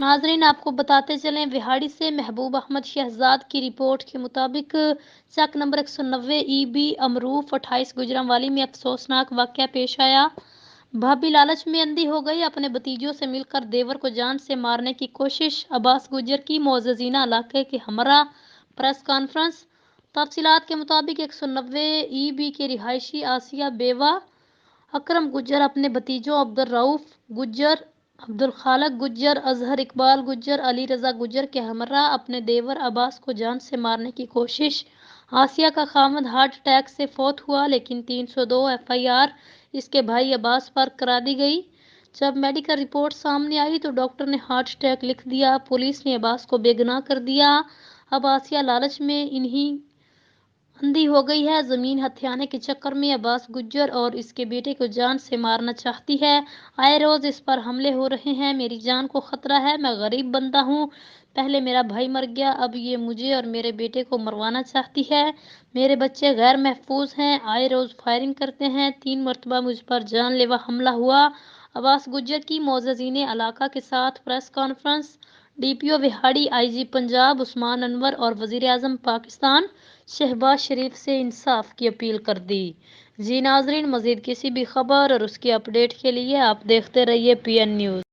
नाजरीन, आपको बताते चलें, विहाड़ी से महबूब अहमद शहजाद की रिपोर्ट के मुताबिक चक नंबर 190 EB अमरूफ 28 गुजरांवाली में अफसोसनाक वाकया पेश आया। भाभी लालच में अंधी हो गई, अपने भतीजों से मिलकर देवर को जान से मारने की कोशिश। अब्बास गुज्जर की मोअज़्ज़ज़ीना इलाके के हमरा प्रेस कॉन्फ्रेंस। तफसीलात के मुताबिक 190 EB के रिहायशी आसिया बेवा अकरम गुज्जर अपने भतीजों अब्दुल रऊफ गुज्जर, अब्दुल खालक गुज्जर, अजहर इकबाल गुज्जर, अली रजा गुज्जर के हमरा अपने देवर अब्बास को जान से मारने की कोशिश। आसिया का खामद हार्ट अटैक से फौत हुआ, लेकिन 302 FIR इसके भाई अब्बास पर करा दी गई। जब मेडिकल रिपोर्ट सामने आई तो डॉक्टर ने हार्ट अटैक लिख दिया। पुलिस ने अब्बास को बेगुनाह कर दिया। अब आसिया लालच में इन्हीं अंधी हो गई है। जमीन हथियाने के चक्कर में अब्बास गुज्जर और इसके बेटे को जान से मारना चाहती है। आए रोज इस पर हमले हो रहे हैं। मेरी जान को खतरा है। मैं गरीब बंदा हूँ। पहले मेरा भाई मर गया, अब ये मुझे और मेरे बेटे को मरवाना चाहती है। मेरे बच्चे गैर महफूज हैं। आए रोज फायरिंग करते हैं। 3 मरतबा मुझ पर जानलेवा हमला हुआ। अब्बास गुज्जर की मोअज़्ज़ज़ीने इलाका के साथ press conference. DPO Vehari, IG Punjab Usman Anwar और वज़ीर आज़म पाकिस्तान शहबाज शरीफ से इंसाफ की अपील कर दी। जी नाजरीन, मज़ीद किसी भी खबर और उसकी अपडेट के लिए आप देखते रहिए PN न्यूज़।